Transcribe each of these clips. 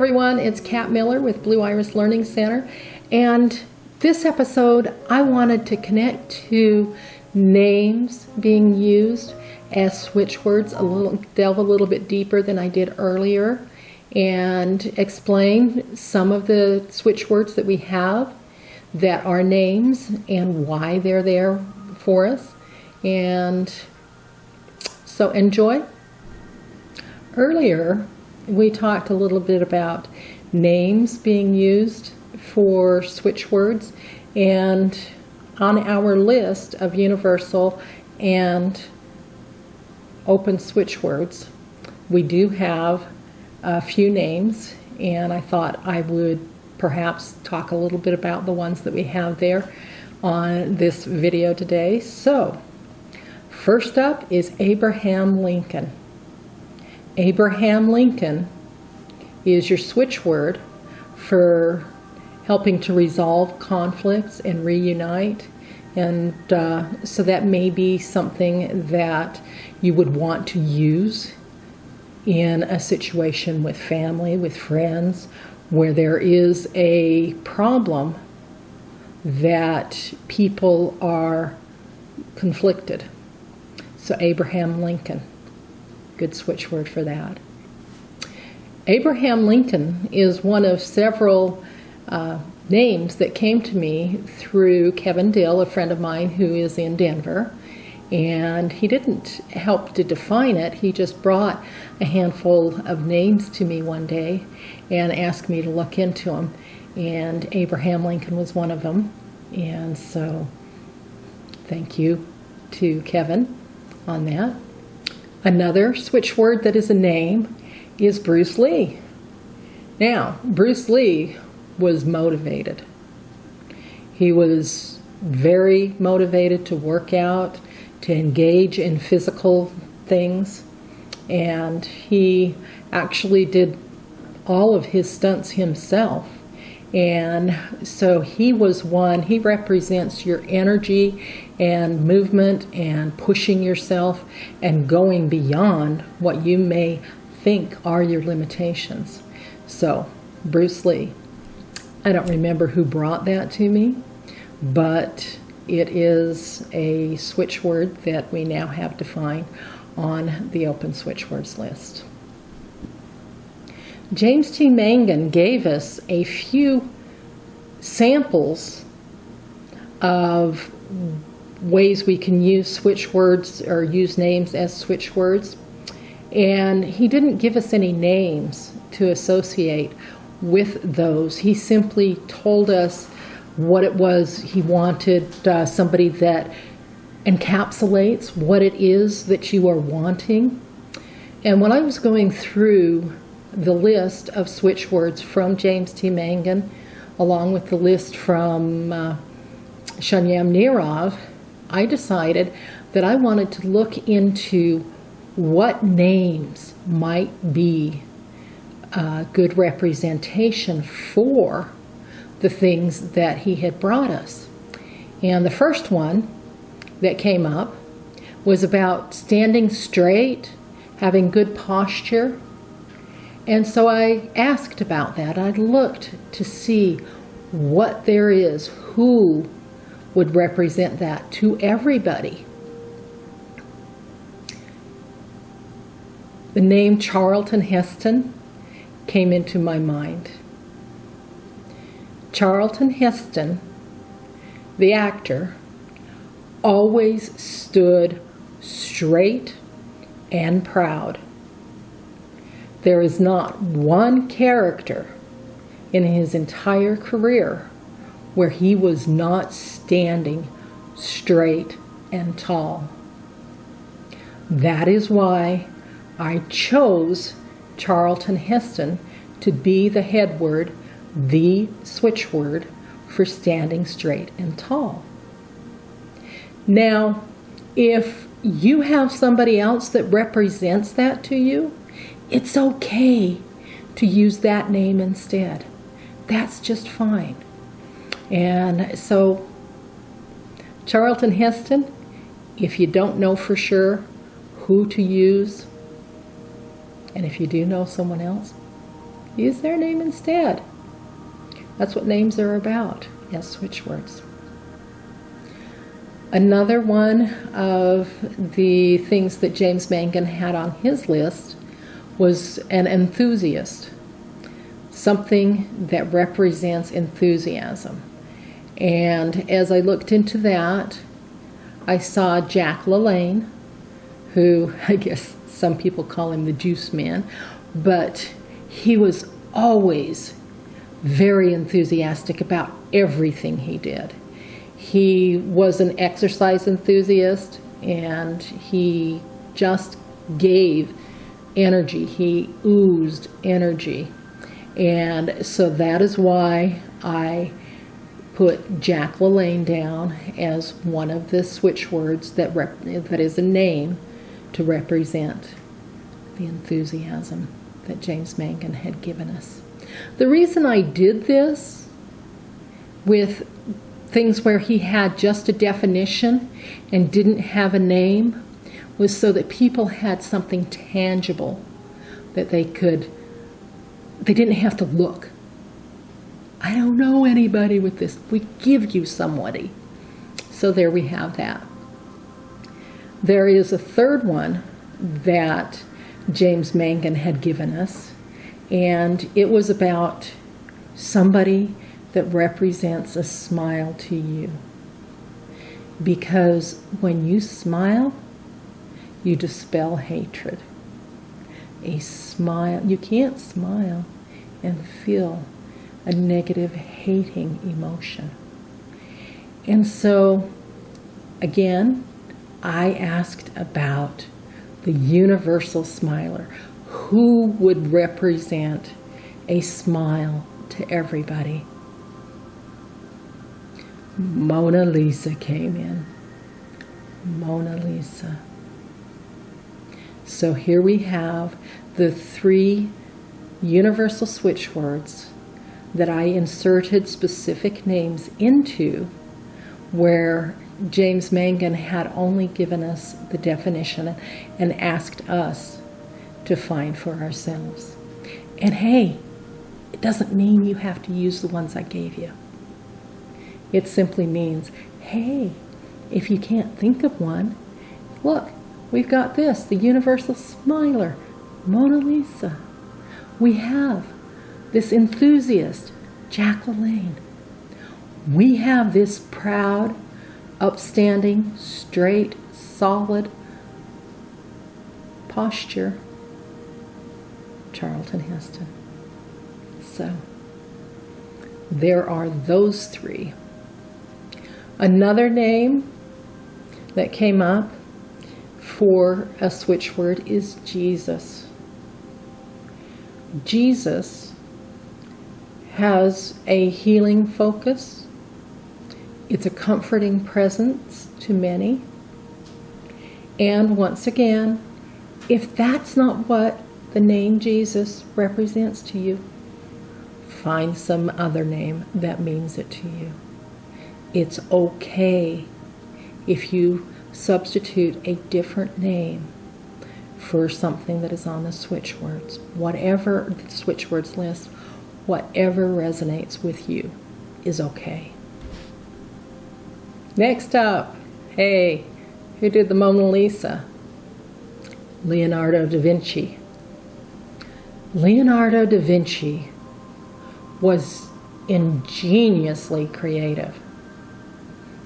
everyone, it's Kat Miller with Blue Iris Learning Center, and this episode I wanted to connect to names being used as switch words, delve a little bit deeper than I did earlier, and explain some of the switch words that we have that are names and why they're there for us. And so enjoy. Earlier we talked a little bit about names being used for switch words, and on our list of universal and open switch words we do have a few names, and I thought I would perhaps talk a little bit about the ones that we have there on this video today. So first up is Abraham Lincoln. Abraham Lincoln is your switch word for helping to resolve conflicts and reunite, and so that may be something that you would want to use in a situation with family, with friends, where there is a problem that people are conflicted. So Abraham Lincoln, good switch word for that. Abraham Lincoln is one of several names that came to me through Kevin Dill, a friend of mine who is in Denver. And he didn't help to define it. He just brought a handful of names to me one day and asked me to look into them. And Abraham Lincoln was one of them. And so thank you to Kevin on that. Another switch word that is a name is Bruce Lee. Now, Bruce Lee was motivated. He was very motivated to work out, to engage in physical things, and he actually did all of his stunts himself. And so he represents your energy and movement and pushing yourself and going beyond what you may think are your limitations. So Bruce Lee, I don't remember who brought that to me, but it is a switch word that we now have defined on the open switch words list. James T. Mangan gave us a few samples of ways we can use switch words or use names as switch words, and he didn't give us any names to associate with those. He simply told us what it was he wanted, somebody that encapsulates what it is that you are wanting. And when I was going through the list of switch words from James T. Mangan, along with the list from Shanyam Nirav, I decided that I wanted to look into what names might be a good representation for the things that he had brought us. And the first one that came up was about standing straight, having good posture. And so I asked about that. I looked to see what there is, who would represent that to everybody. The name Charlton Heston came into my mind. Charlton Heston, the actor, always stood straight and proud. There is not one character in his entire career where he was not standing straight and tall. That is why I chose Charlton Heston to be the head word, the switch word for standing straight and tall. Now, if you have somebody else that represents that to you, it's okay to use that name instead. That's just fine. And so, Charlton Heston, if you don't know for sure who to use, and if you do know someone else, use their name instead. That's what names are about, as switch words. Another one of the things that James Mangan had on his list was an enthusiast, something that represents enthusiasm. And as I looked into that, I saw Jack LaLanne, who I guess some people call him the juice man, but he was always very enthusiastic about everything he did. He was an exercise enthusiast, and he just gave energy. He oozed energy. And so that is why I put Jack LaLanne down as one of the switch words that is a name to represent the enthusiasm that James Mangan had given us. The reason I did this with things where he had just a definition and didn't have a name was so that people had something tangible that they didn't have to look. I don't know anybody with this. We give you somebody. So there we have that. There is a third one that James Mangan had given us, and it was about somebody that represents a smile to you. Because when you smile, you dispel hatred. A smile, you can't smile and feel a negative, hating emotion. And so, again, I asked about the universal smiler. Who would represent a smile to everybody? Mona Lisa came in. Mona Lisa. So here we have the 3 universal switch words that I inserted specific names into, where James Mangan had only given us the definition and asked us to find for ourselves. And hey, it doesn't mean you have to use the ones I gave you. It simply means, hey, if you can't think of one, look, we've got this, the universal smiler, Mona Lisa. We have this enthusiast, Jack LaLanne. We have this proud, upstanding, straight, solid posture, Charlton Heston. So, there are those 3. Another name that came up for a switch word is Jesus. Jesus has a healing focus. It's a comforting presence to many. And once again, if that's not what the name Jesus represents to you, find some other name that means it to you. It's okay if you substitute a different name for something that is on the switch words. Whatever the switch words list, whatever resonates with you is okay. Next up, hey, who did the Mona Lisa? Leonardo da Vinci. Leonardo da Vinci was ingeniously creative.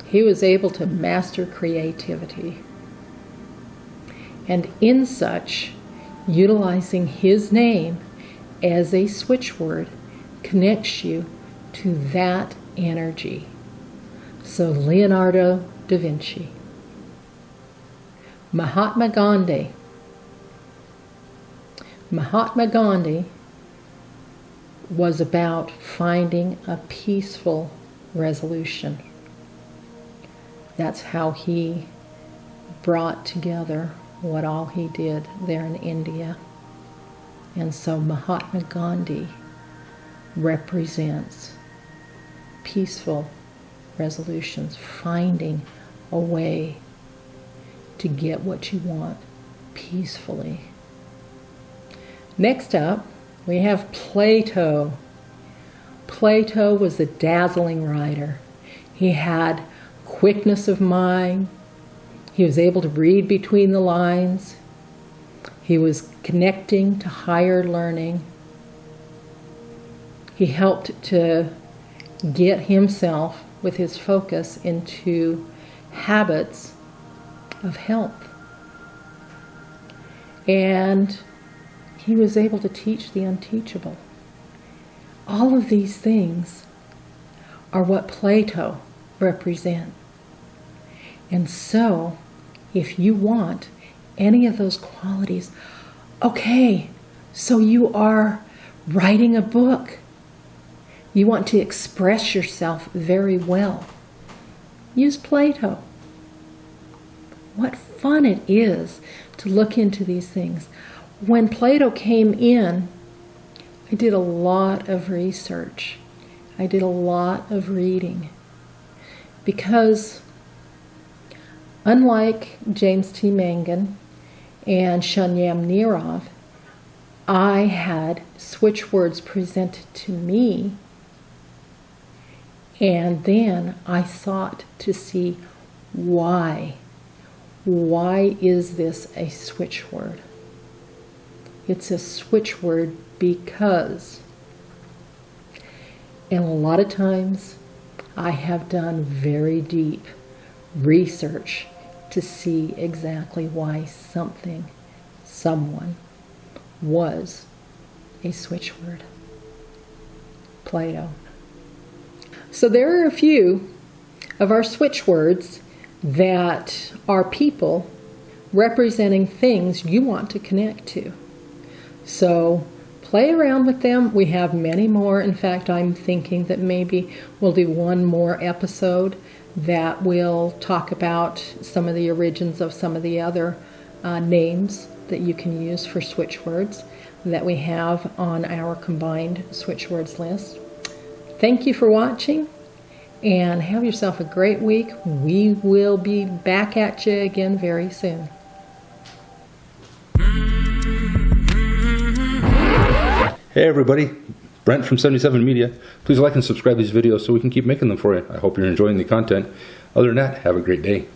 He was able to master creativity. And in such, utilizing his name as a switch word connects you to that energy. So Leonardo da Vinci. Mahatma Gandhi. Mahatma Gandhi was about finding a peaceful resolution. That's how he brought together what all he did there in India. And so Mahatma Gandhi represents peaceful resolutions, finding a way to get what you want peacefully. Next up We have Plato. Plato was a dazzling writer. He had quickness of mind. He was able to read between the lines. He was connecting to higher learning. He helped to get himself, with his focus, into habits of health. And he was able to teach the unteachable. All of these things are what Plato represents. And so, if you want any of those qualities, okay, so you are writing a book. You want to express yourself very well. Use Plato. What fun it is to look into these things. When Plato came in, I did a lot of research. I did a lot of reading. Because unlike James T. Mangan and Shunyam Nirov, I had switchwords presented to me, and then I sought to see why. Why is this a switchword? It's a switchword because, and a lot of times I have done very deep research to see exactly why something, someone, was a switchword. Plato. So there are a few of our switchwords that are people representing things you want to connect to. So play around with them. We have many more. In fact, I'm thinking that maybe we'll do one more episode that will talk about some of the origins of some of the other names that you can use for switchwords that we have on our combined switchwords list. Thank you for watching, and have yourself a great week. We will be back at you again very soon. Hey everybody, Brent from 77 Media. Please like and subscribe these videos so we can keep making them for you. I hope you're enjoying the content. Other than that, have a great day.